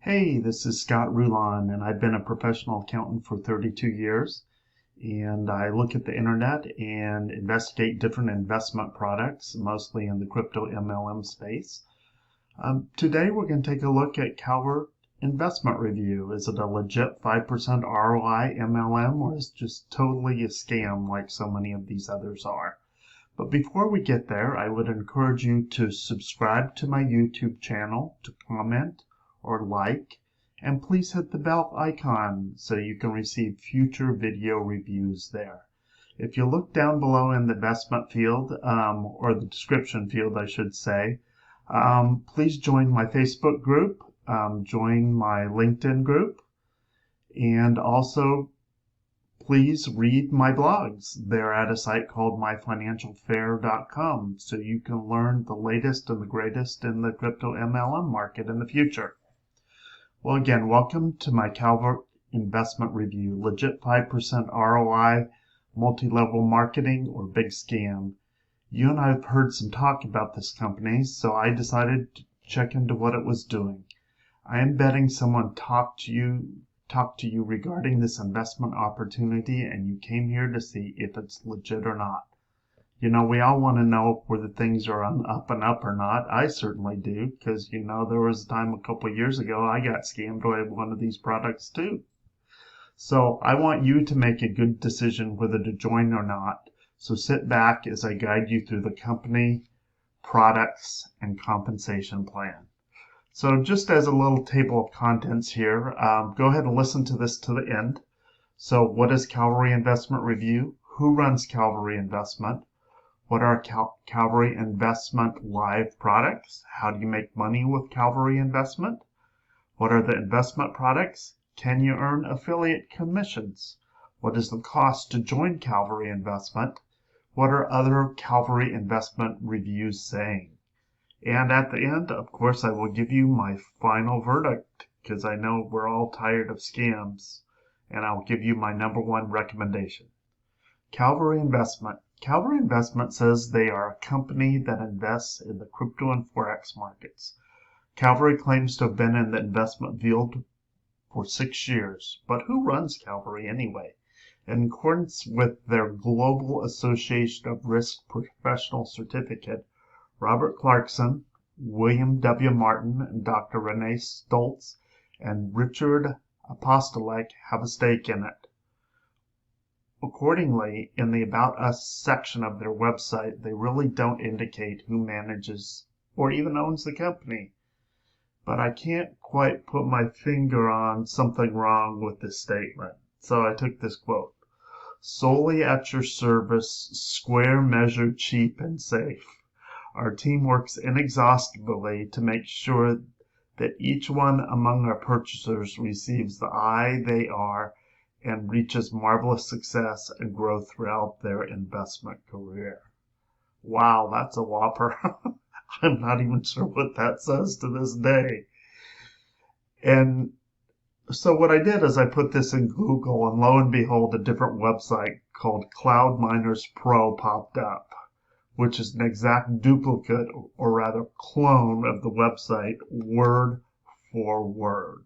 Hey, this is Scott Rulon, and I've been a professional accountant for 32 years. And I look at the internet and investigate different investment products, mostly in the crypto MLM space. Today, we're going to take a look at Calvert Investment Review. Is it a legit 5% ROI MLM, or is it just totally a scam like so many of these others are? But before we get there, I would encourage you to subscribe to my YouTube channel, to comment or like, and please hit the bell icon so you can receive future video reviews there. If you look down below in the investment field, or the description field, I should say, please join my Facebook group, join my LinkedIn group, and also please read my blogs. They're at a site called myfinancialfair.com, so you can learn the latest and the greatest in the crypto MLM market in the future. Well, again, welcome to my Calvert Investment Review, legit 5% ROI, multi-level marketing, or big scam. You and I have heard some talk about this company, so I decided to check into what it was doing. I am betting someone talked to you regarding this investment opportunity, and you came here to see if it's legit or not. You know, we all want to know whether things are on up and up or not. I certainly do, because, you know, there was a time a couple of years ago I got scammed by one of these products too. So I want you to make a good decision whether to join or not. So sit back as I guide you through the company, products, and compensation plan. So just as a little table of contents here, go ahead and listen to this to the end. So what is Calvert Investment Review? Who runs Calvert Investment? What are CalvertInvestment.Live products? How do you make money with Calvert Investment? What are the investment products? Can you earn affiliate commissions? What is the cost to join Calvert Investment? What are other Calvert Investment reviews saying? And at the end, of course, I will give you my final verdict, because I know we're all tired of scams, and I'll give you my #1 recommendation. Calvert Investment. Calvert Investment says they are a company that invests in the crypto and forex markets. Calvert claims to have been in the investment field for 6 years, but who runs Calvert anyway? In accordance with their Global Association of Risk Professional Certificate, Robert Clarkson, William W. Martin, and Dr. Renee Stoltz and Richard Apostolek have a stake in it. Accordingly, in the About Us section of their website, they really don't indicate who manages or even owns the company. But I can't quite put my finger on something wrong with this statement, so I took this quote. Solely at your service, square measure, cheap and safe. Our team works inexhaustibly to make sure that each one among our purchasers receives the eye they are and reaches marvelous success and growth throughout their investment career. Wow, that's a whopper. I'm not even sure what that says to this day. And so what I did is I put this in Google, and lo and behold, a different website called Cloud Miners Pro popped up, which is an exact duplicate, or rather clone, of the website word for word.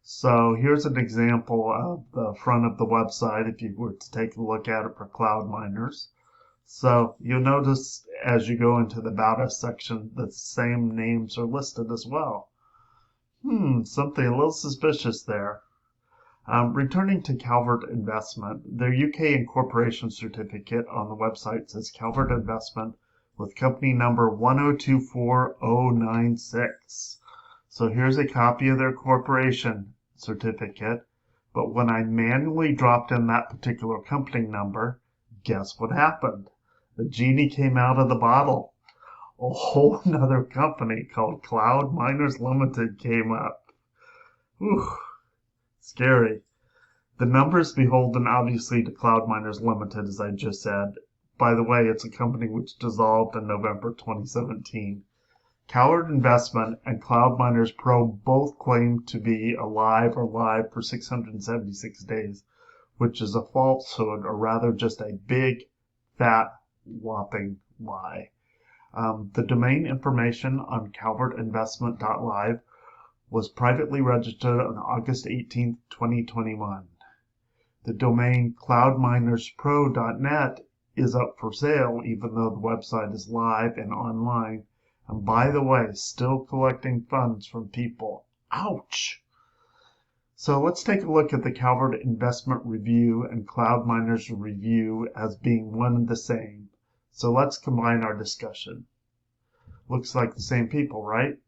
So here's an example of the front of the website if you were to take a look at it for Cloud Miners. So you'll notice as you go into the About Us section, the same names are listed as well. Something a little suspicious there. Returning to Calvert Investment, their UK incorporation certificate on the website says Calvert Investment with company number 1024096. So here's a copy of their corporation certificate, but when I manually dropped in that particular company number, guess what happened? The genie came out of the bottle. A whole nother company called Cloud Miners Limited came up. Whew, scary. The number is beholden obviously to Cloud Miners Limited, as I just said. By the way, it's a company which dissolved in November 2017. Calvert Investment and Cloud Miners Pro both claim to be alive or live for 676 days, which is a falsehood, or rather just a big, fat, whopping lie. The domain information on CalvertInvestment.Live was privately registered on August 18, 2021. The domain cloudminerspro.net is up for sale, even though the website is live and online. And by the way, still collecting funds from people. Ouch! So let's take a look at the Calvert Investment Review and Cloud Miners Review as being one and the same. So let's combine our discussion. Looks like the same people, right?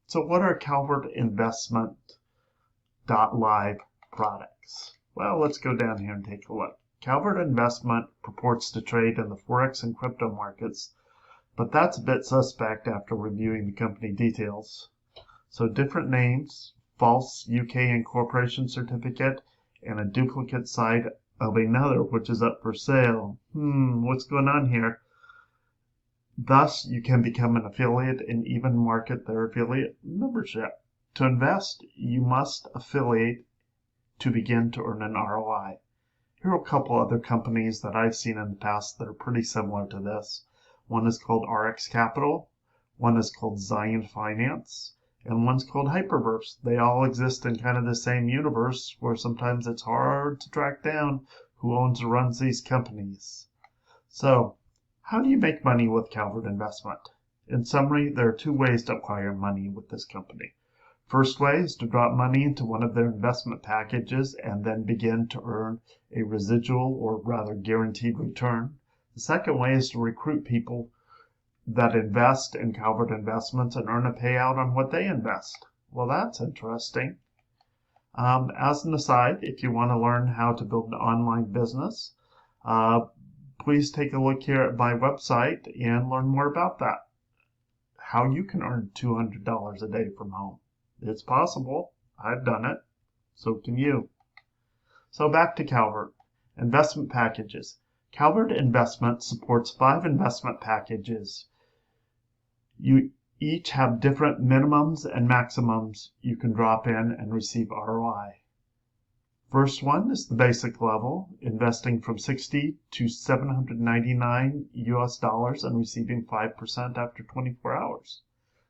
So what are CalvertInvestment.Live products? Well, let's go down here and take a look. Calvert Investment purports to trade in the Forex and crypto markets, but that's a bit suspect after reviewing the company details. So different names, false UK incorporation certificate, and a duplicate site of another which is up for sale. What's going on here? Thus, you can become an affiliate and even market their affiliate membership. To invest, you must affiliate to begin to earn an ROI. Here are a couple other companies that I've seen in the past that are pretty similar to this. One is called RX Capital, one is called Zion Finance, and one's called Hyperverse. They all exist in kind of the same universe where sometimes it's hard to track down who owns or runs these companies. So, how do you make money with Calvert Investment? In summary, there are two ways to acquire money with this company. First way is to drop money into one of their investment packages and then begin to earn a residual or rather guaranteed return. The second way is to recruit people that invest in Calvert Investments and earn a payout on what they invest. Well, that's interesting. As an aside, if you want to learn how to build an online business, please take a look here at my website and learn more about that. How you can earn $200 a day from home. It's possible. I've done it. So can you. So back to Calvert. Investment packages. Calvert Investment supports 5 investment packages. You each have different minimums and maximums you can drop in and receive ROI. First one is the basic level, investing from $60 to $799 US and receiving 5% after 24 hours.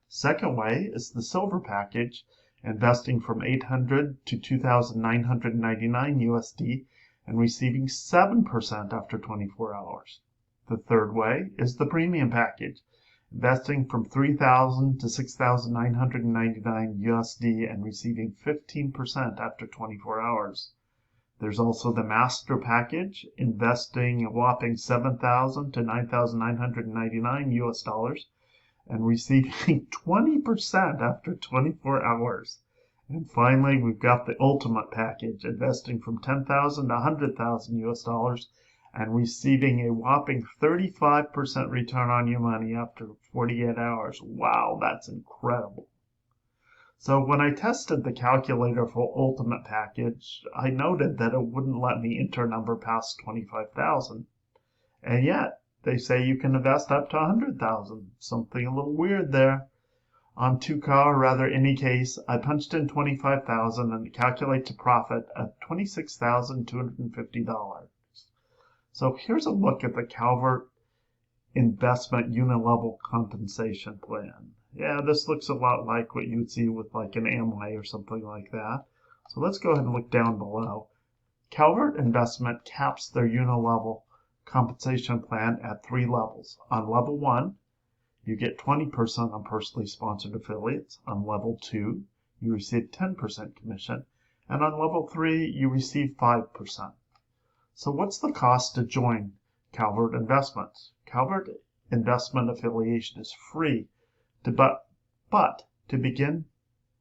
Second way is the silver package, investing from $800 to $2,999 USD and receiving 7% after 24 hours. The third way is the premium package, investing from $3,000 to $6,999 USD and receiving 15% after 24 hours. There's also the master package, investing a whopping $7,000 to $9,999 US and receiving 20% after 24 hours. And finally, we've got the ultimate package, investing from $10,000 to $100,000 US and receiving a whopping 35% return on your money after 48 hours. Wow, that's incredible. So when I tested the calculator for ultimate package, I noted that it wouldn't let me enter a number past 25,000. And yet, they say you can invest up to 100,000. Something a little weird there. On 2K, or rather any case, I punched in 25,000 and it calculates a profit of $26,250. So here's a look at the Calvert Investment Unilevel Compensation Plan. Yeah, this looks a lot like what you would see with like an Amway or something like that. So let's go ahead and look down below. Calvert Investment caps their Unilevel compensation plan at 3 levels. On level 1, you get 20% on personally sponsored affiliates. On level 2, you receive 10% commission. And on level 3, you receive 5%. So what's the cost to join Calvert Investments? Calvert Investment affiliation is free, but to begin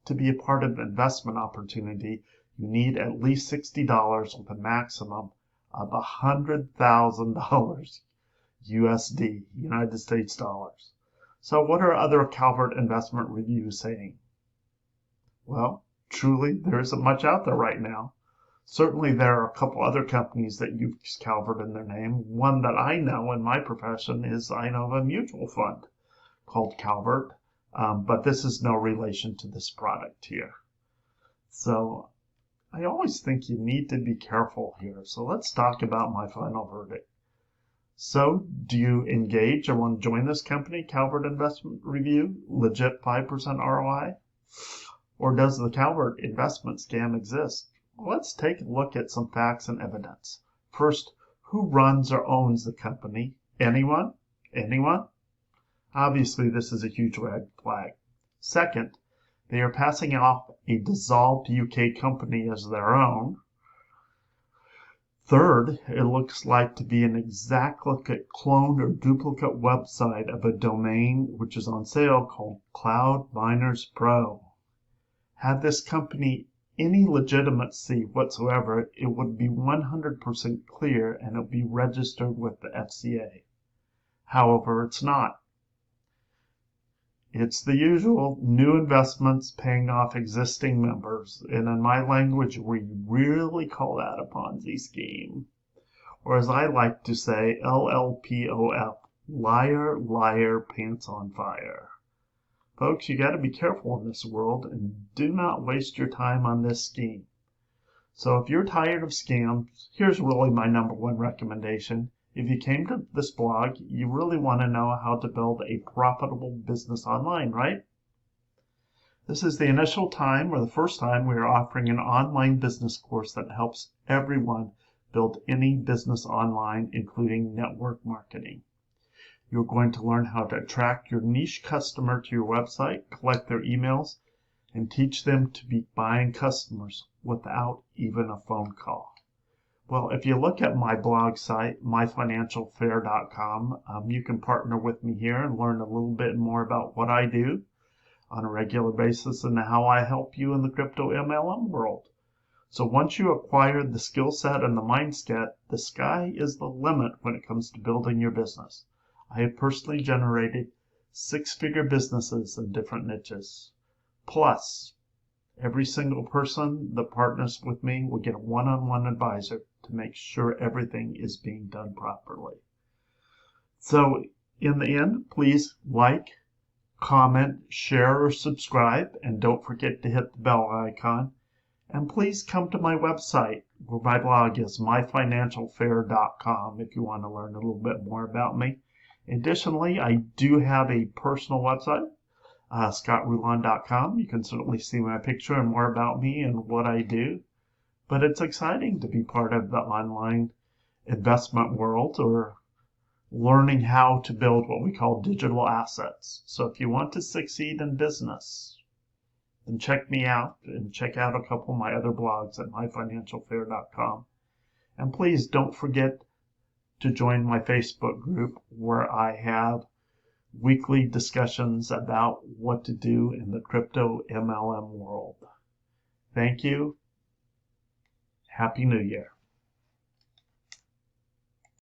to be a part of an investment opportunity, you need at least $60 with a maximum of $100,000 USD, United States dollars. So what are other Calvert Investment reviews saying? Well, truly, there isn't much out there right now. Certainly, there are a couple other companies that use Calvert in their name. One that I know in my profession is I know of a mutual fund called Calvert, but this is no relation to this product here. So I always think you need to be careful here. So let's talk about my final verdict. So do you engage or want to join this company, Calvert Investment Review? Legit 5% ROI? Or does the Calvert investment scam exist? Let's take a look at some facts and evidence. First, who runs or owns the company? Anyone? Anyone? Obviously, this is a huge red flag. Second, they are passing off a dissolved UK company as their own. Third, it looks like to be an exact clone or duplicate website of a domain which is on sale called Cloud Miners Pro. Had this company any legitimacy whatsoever, it would be 100% clear and it would be registered with the FCA. However, it's not. It's the usual new investments paying off existing members, and in my language, we really call that a Ponzi scheme. Or as I like to say, LLPOF, liar, liar, pants on fire. Folks, you got to be careful in this world and do not waste your time on this scheme. So if you're tired of scams, here's really my number one recommendation. If you came to this blog, you really want to know how to build a profitable business online, right? This is the initial time or the first time we are offering an online business course that helps everyone build any business online, including network marketing. You're going to learn how to attract your niche customer to your website, collect their emails, and teach them to be buying customers without even a phone call. Well, if you look at my blog site, myfinancialfair.com, you can partner with me here and learn a little bit more about what I do on a regular basis and how I help you in the crypto MLM world. So once you acquire the skill set and the mindset, the sky is the limit when it comes to building your business. I have personally generated six-figure businesses in different niches. Plus, every single person that partners with me will get a one-on-one advisor to make sure everything is being done properly. So in the end, please like, comment, share, or subscribe, and don't forget to hit the bell icon. And please come to my website, where my blog is myfinancialfair.com, if you want to learn a little bit more about me. Additionally, I do have a personal website, scottrulon.com. You can certainly see my picture and more about me and what I do. But it's exciting to be part of the online investment world, or learning how to build what we call digital assets. So if you want to succeed in business, then check me out and check out a couple of my other blogs at myfinancialfair.com. And please don't forget to join my Facebook group, where I have weekly discussions about what to do in the crypto MLM world. Thank you. Happy New Year.